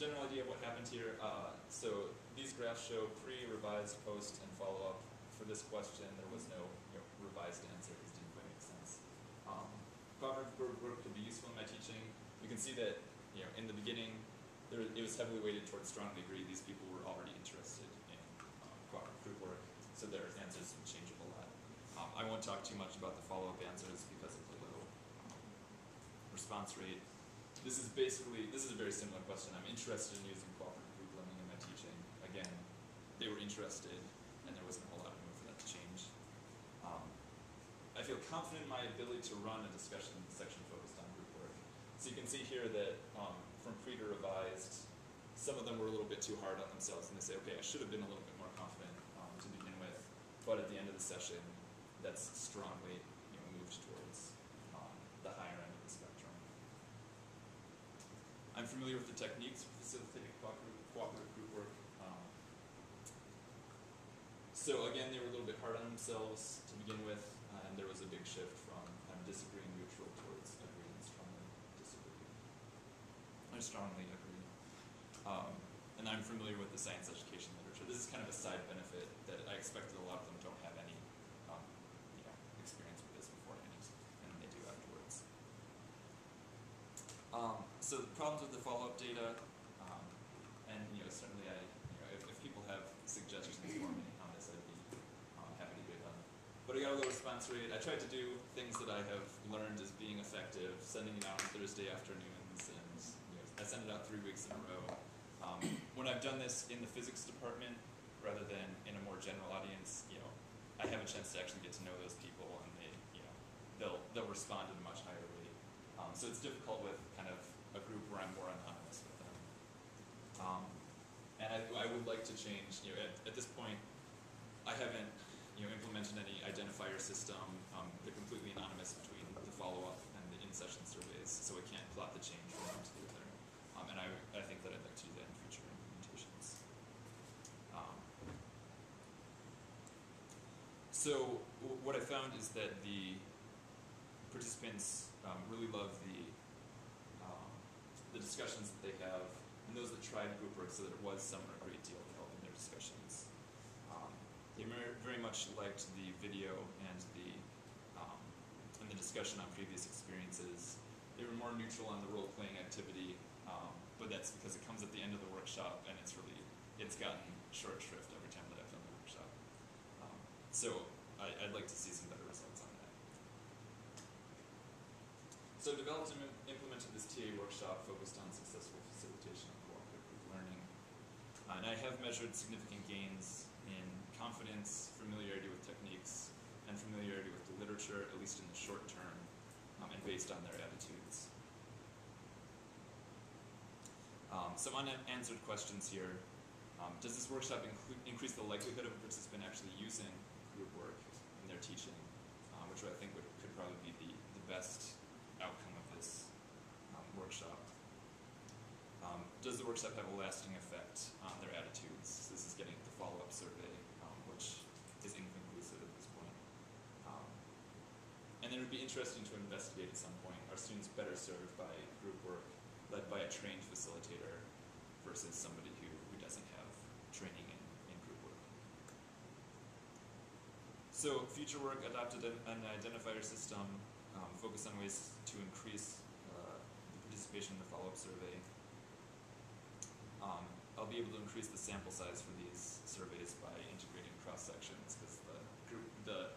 general idea of what happened here. So these graphs show pre, revised, post, and follow-up. For this question, there was no revised answer. This didn't quite make sense. Cooperative group work could be useful in my teaching. You can see that in the beginning, it was heavily weighted towards strongly agree. These people were already interested in cooperative group work, so their answers would change a lot. I won't talk too much about the follow-up answers because of the low response rate. This is a very similar question. I'm interested in using cooperative group learning in my teaching. Again, they were interested, and there wasn't a whole lot of room for that to change. I feel confident in my ability to run a discussion section focused on group work. So you can see here that from pre to revised, some of them were a little bit too hard on themselves, and they say, okay, I should have been a little bit more confident to begin with, but at the end of the session, that's strongly moved towards the higher end of the spectrum. I'm familiar with the techniques for facilitating cooperative group work. So again, they were a little bit hard on themselves to begin with, and there was a big shift from disagreeing neutral towards agreeing and strongly disagree. Or strongly agree. And I'm familiar with the science education literature. This is kind of a side benefit that I expect that a lot of them don't have any experience with this beforehand, and they do afterwards. So the problems with the follow-up data, and certainly if people have suggestions for me on this, I'd be happy to give them. But I got a low response rate. I tried to do things that I have learned as being effective, sending it out on Thursday afternoons, and I send it out 3 weeks in a row. When I've done this in the physics department, rather than in a more general audience, I have a chance to actually get to know those people, and they'll respond at a much higher rate. So it's difficult with kind of a group where I'm more anonymous with them. And I would like to change. At this point, I haven't implemented any identifier system. They're completely anonymous between the follow-up and the in-session surveys, so we can't plot the change from one to the other. And I think that I'd like to do that in future implementations. So what I found is that the participants really love the discussions that they have, and those that tried group work, so that it was somewhat a great deal of help in their discussions. They very much liked the video and the discussion on previous experiences. They were more neutral on the role-playing activity, but that's because it comes at the end of the workshop, and it's gotten short shrift every time that I've done the workshop. So I'd like to see some better results on that. So I developed and implemented this TA workshop focused on successful facilitation of cooperative group learning. And I have measured significant gains in confidence, familiarity with techniques, and familiarity with the literature, at least in the short term, and based on their attitudes. Some unanswered questions here. Does this workshop increase the likelihood of a participant actually using group work in their teaching, which I think could probably be the best outcome of this workshop? Does the workshop have a lasting effect on their attitudes? This is getting the follow-up survey, which is inconclusive at this point. And then it would be interesting to investigate at some point, are students better served by group work led by a trained facilitator versus somebody who doesn't have training in group work? So future work adopted an identifier system, focused on ways to increase the participation in the follow-up survey. I'll be able to increase the sample size for these surveys by integrating cross-sections, because the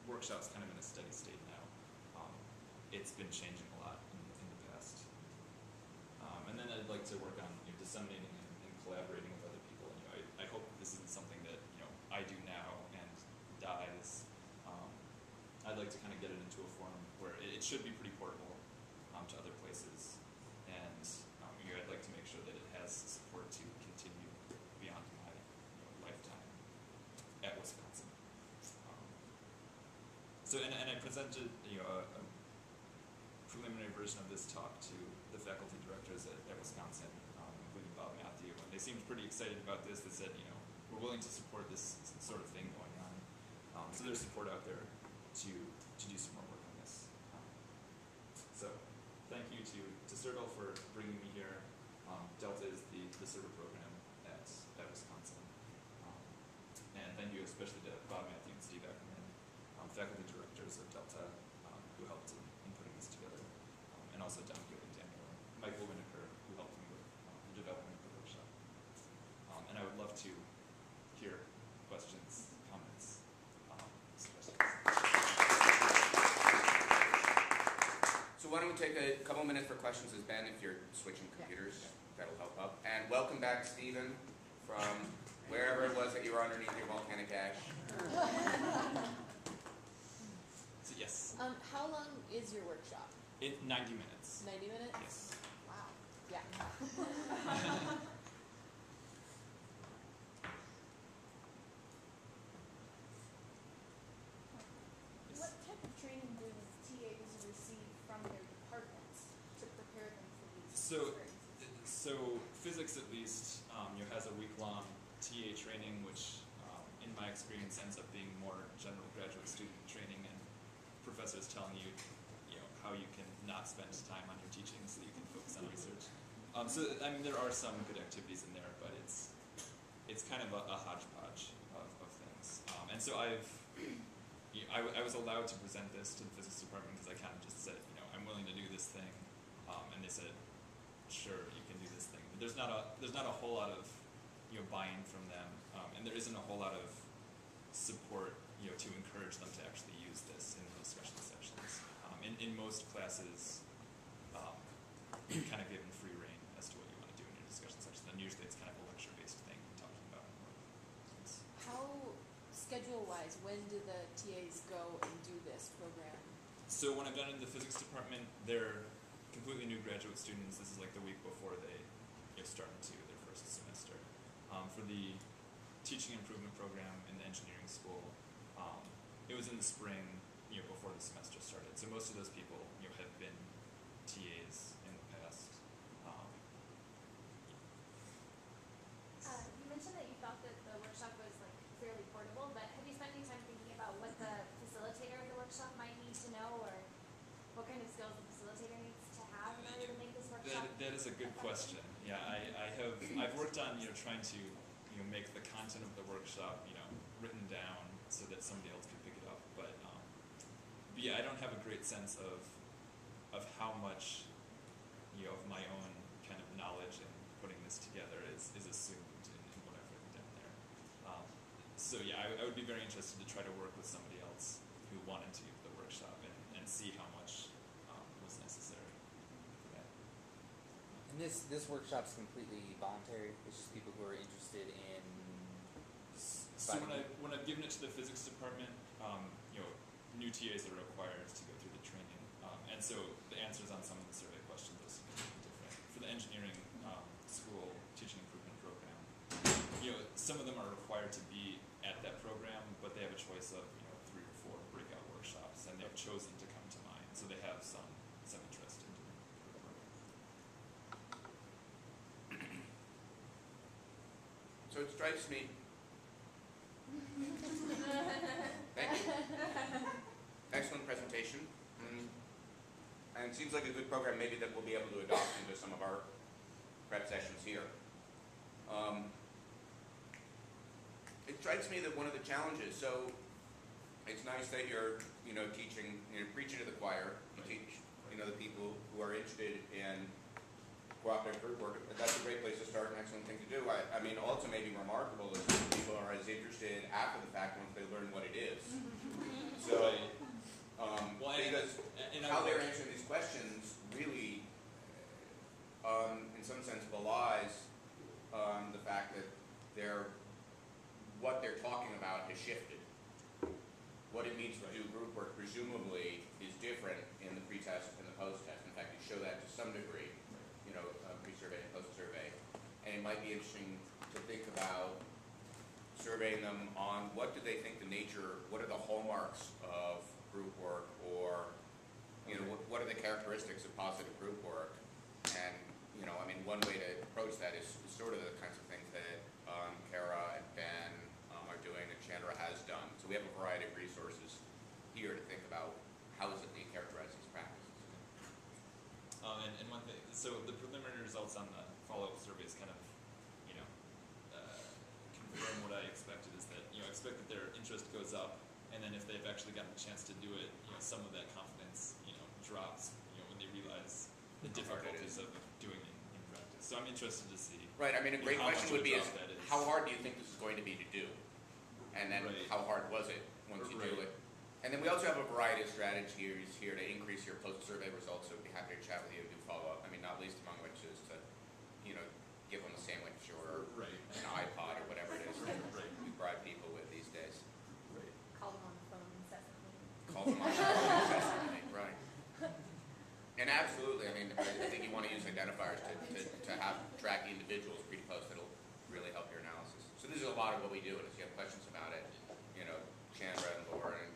workshop's kind of in a steady state now. It's been changing a lot in the past. And then I'd like to work on disseminating and collaborating with other people. I hope this isn't something that I do now and dies. I'd like to kind of get it into a form where it should be pretty portable to other places, and I'd like to make sure that it has support to continue beyond my lifetime at Wisconsin. And I presented a preliminary version of this talk to the faculty directors at Wisconsin, including Bob Matthew, and they seemed pretty excited about this. They said, we're willing to support this sort of thing going on. So there's support out there to do some more work on this. So thank you to Sergel for bringing me here. Delta is the the server program at Wisconsin. And thank you especially to Bob, Matthew, and Steve Ackerman, faculty directors of Delta, who helped in putting this together, and also Don Gill and Daniel, Michael Winokur, who helped me with the development of the workshop. And I would love to hear questions, comments, suggestions. So why don't we take a couple minutes for questions as Ben, if you're switching computers, that'll help up. And welcome back, Stephen, from wherever it was that you were underneath your volcanic ash. So yes. How long is your workshop? 90 minutes. 90 minutes? Yes. Wow. Yeah. What type of training do TAs receive from their departments to prepare them for these experiences? So physics, at least, has a week-long TA training, which, in my experience, ends up being more general graduate student training, and professors telling you, how you can not spend time on your teaching so that you can focus on research. So I mean, there are some good activities in there, but it's kind of a hodgepodge of things. And so I was allowed to present this to the physics department because I kind of just said, I'm willing to do this thing, and they said, sure, you can do this thing. But there's not a whole lot of buy-in from them, and there isn't a whole lot of support to encourage them to actually use this in the discussion sections. In most classes, you're kind of given free rein as to what you want to do in your discussion section, and usually it's kind of a lecture-based thing talking about more things. How, schedule-wise, when do the TAs go and do this program? So when I've done it in the physics department, they're completely new graduate students. This is like the week before they start into their first semester. For the teaching improvement program in the engineering school, it was in the spring, before the semester started. So most of those people, had been TAs in the past. You mentioned that you thought that the workshop was fairly portable, but have you spent any time thinking about what the facilitator of the workshop might need to know, or what kind of skills the facilitator needs to have in order to make this workshop? That is a good question. Yeah, I've worked on trying to make the content of the workshop written down so that somebody else can pick it up. But yeah, I don't have a great sense of how much of my own kind of knowledge in putting this together is assumed in what I've written down there. So yeah, I would be very interested to try to work with somebody else who wanted to give the workshop and see how much was necessary for that. And this workshop's completely voluntary. It's just people who are interested in. So when I've given it to the physics department, new TAs are required to go through the training, and so the answers on some of the survey questions are significantly different. For the engineering school teaching improvement program, some of them are required to be at that program, but they have a choice of 3 or 4 breakout workshops, and they've chosen to come to mine, so they have some interest in doing the program. So it strikes me. Thank you. Excellent presentation. And it seems like a good program maybe that we'll be able to adopt into some of our prep sessions here. It strikes me that one of the challenges, so it's nice that you're teaching, preaching to the choir. You teach the people who are interested in cooperative group work. That's a great place to start, an excellent thing to do. I mean, also maybe remarkable is that people are as interested after the fact once they learn what it is. So, because how they're answering these questions really, in some sense, belies the fact that what they're talking about has shifted. What it means to do group work presumably is different in the pre-test and the post-test. In fact, you show that to some degree, pre-survey and post-survey. And it might be interesting to think about surveying them on what do they think what are the hallmarks of group work, or what are the characteristics of positive group work. And I mean, one way to approach that is sort of the kinds of things that Kara and Ben are doing, and Chandra has done. So we have a variety of resources here to think about how is it they characterize these practices. And one thing, so the preliminary results on the follow-up survey is kind of expect that their interest goes up, and then if they've actually gotten a chance to do it, some of that confidence, drops, when they realize the How hard it difficulties of doing it in practice. So I'm interested to see. Right. I mean, a great how question much would of a be is, drop that is. how hard do you think this is going to be to do? And then Right. how hard was it once you do Right. it? And then we also have a variety of strategies here to increase your post-survey results, so we'd be happy to chat with you and do follow-up. I mean, not least among which is to, give them a sandwich or Right. an iPod or whatever it is that Right. we bribe people with these days. Right. Call them on the phone incessantly. Call them on the phone incessantly, right. And absolutely, I mean, I think you want to use identifiers to have track individuals pre-post. It'll really help your analysis. So this is a lot of what we do, and if you have questions about it, Chandra and Laura and